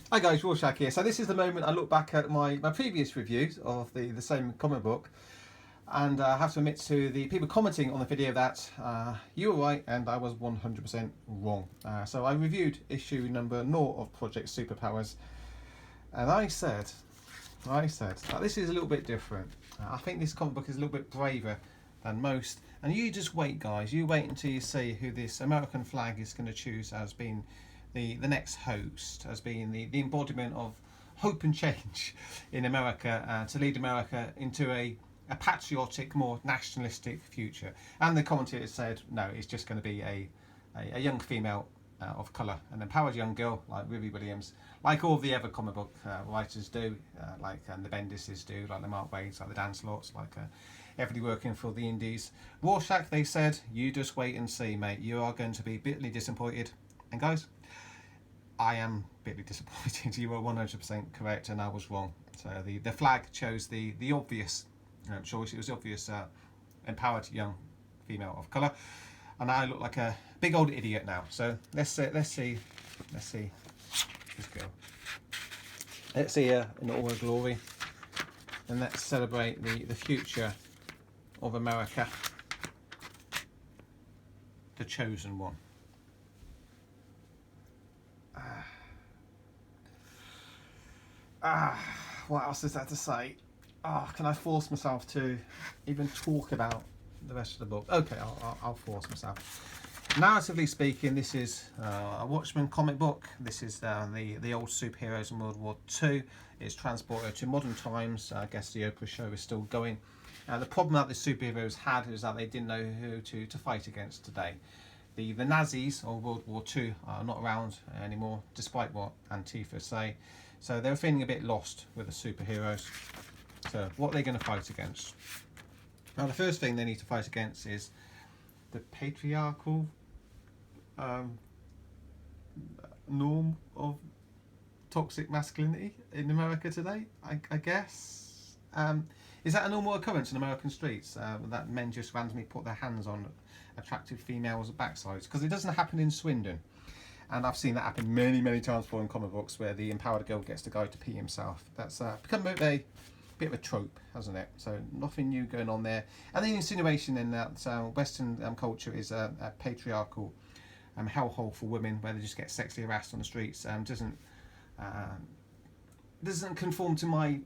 Hi guys, Rorschach here. So this is the moment I look back at my previous reviews of the same comic book, and I have to admit to the people commenting on the video that you were right and I was 100% wrong. So I reviewed issue number 0 of Project Superpowers, and I said that this is a little bit different. I think this comic book is a little bit braver than most, and you just wait guys, you wait until you see who this American flag is going to choose as being the next host, as being the embodiment of hope and change in America, to lead America into a patriotic, more nationalistic future. And the commentator said, no, it's just going to be a young female of colour, an empowered young girl like Ruby Williams, like all the other comic book writers do, like the Bendises do, like the Mark Wades, like the Dan Slotts, like everybody working for the Indies. Rorschach, they said, you just wait and see, mate. You are going to be bitterly disappointed. And guys, I am bitterly disappointed. You were 100% correct and I was wrong. So the flag chose the obvious choice. It was the obvious empowered young female of colour, and I look like a big old idiot now. So let's see this girl. Let's see her in all her glory, and let's celebrate the future of America, the chosen one. What else is there to say? Can I force myself to even talk about the rest of the book? Okay, I'll force myself. Narratively speaking, this is a Watchmen comic book. This is the old superheroes in World War II. It's transported to modern times. I guess the Oprah show is still going. The problem that the superheroes had is that they didn't know who to fight against today. The Nazis of World War II are not around anymore, despite what Antifa say. So they were feeling a bit lost with the superheroes. So what are they going to fight against? Now the first thing they need to fight against is the patriarchal norm of toxic masculinity in America today, I guess. Is that a normal occurrence in American streets, that men just randomly put their hands on attractive females' backsides? Because it doesn't happen in Swindon. And I've seen that happen many times before in comic books, where the empowered girl gets the guy to pee himself. That's become a bit of a trope, hasn't it? So nothing new going on there. And the insinuation in that Western culture is a patriarchal hellhole for women, where they just get sexually harassed on the streets, doesn't conform to my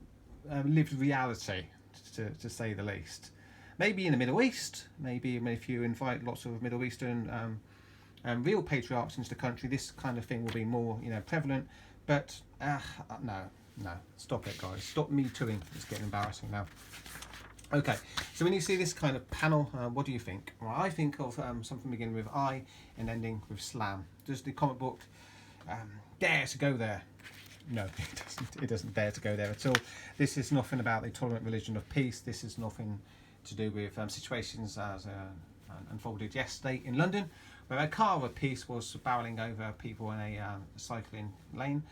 lived reality, to say the least. Maybe in the Middle East, maybe if you invite lots of Middle Eastern real patriarchs into the country, this kind of thing will be more, prevalent. But no, stop it, guys. Stop me tooing. It's getting embarrassing now. Okay, so when you see this kind of panel, what do you think? Well, I think of something beginning with I and ending with slam. Does the comic book dare to go there? No, it doesn't. It doesn't dare to go there at all. This is nothing about the tolerant religion of peace. This is nothing to do with situations as unfolded yesterday in London, where a car of peace was barreling over people in a cycling lane,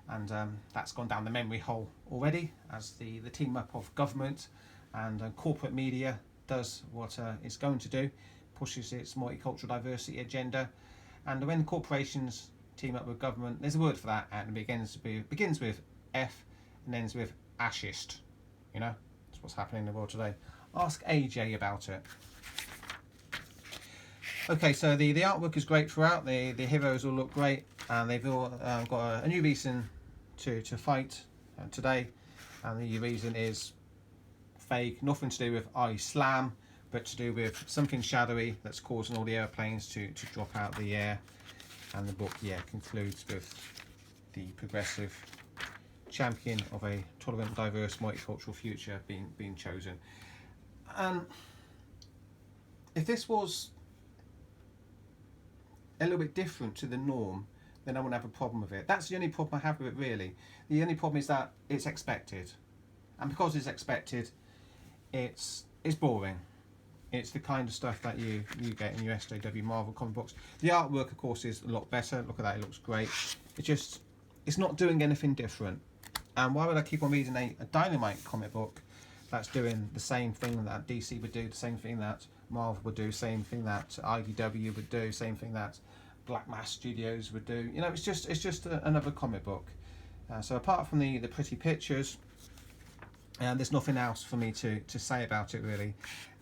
and that's gone down the memory hole already, as the team up of government and corporate media does what it's going to do, pushes its multicultural diversity agenda. And when corporations team up with government, there's a word for that, and it begins with F and ends with ashist. That's what's happening in the world today. Ask AJ about it. Okay, so the artwork is great throughout. The heroes all look great, and they've all got a new reason to fight today, and the reason is fake, nothing to do with Islam, but to do with something shadowy that's causing all the airplanes to drop out of the air. And the book, concludes with the progressive champion of a tolerant, diverse, multicultural future being chosen. And if this was a little bit different to the norm, then I wouldn't have a problem with it. That's the only problem I have with it, really. The only problem is that it's expected, and because it's expected, it's it's It's the kind of stuff that you get in your SJW Marvel comic books. The artwork, of course, is a lot better. Look at that, it looks great. It's not doing anything different. And why would I keep on reading a Dynamite comic book that's doing the same thing that DC would do, the same thing that Marvel would do, same thing that IDW would do, same thing that Black Mass Studios would do? It's just another comic book. So apart from the pretty pictures, there's nothing else for me to say about it really.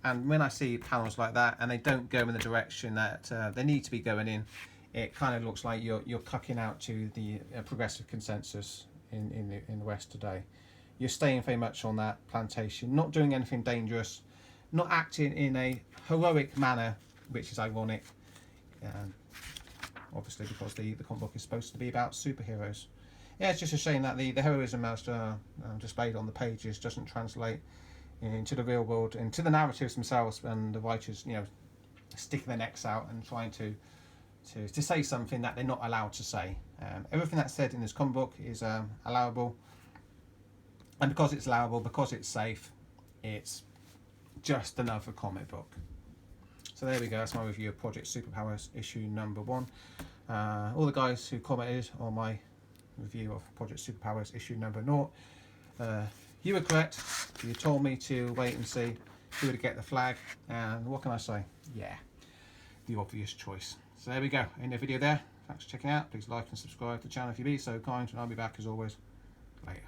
And when I see panels like that and they don't go in the direction that they need to be going in, it kind of looks like you're cucking out to the progressive consensus in the West today. You're staying very much on that plantation, not doing anything dangerous, not acting in a heroic manner, which is ironic, obviously because the comic book is supposed to be about superheroes. Yeah, it's just a shame that the heroism as displayed on the pages doesn't translate into the real world, into the narratives themselves, and the writers, sticking their necks out and trying to say something that they're not allowed to say. Everything that's said in this comic book is allowable, and because it's allowable, because it's safe, it's just another comic book. So there we go, that's my review of Project Superpowers issue number 1. All the guys who commented on my review of Project Superpowers issue number 0, you were correct. You told me to wait and see who would get the flag, and what can I say? Yeah, the obvious choice. So there we go, end the video there. Thanks for checking out. Please like and subscribe to the channel if you be so kind, and I'll be back as always later.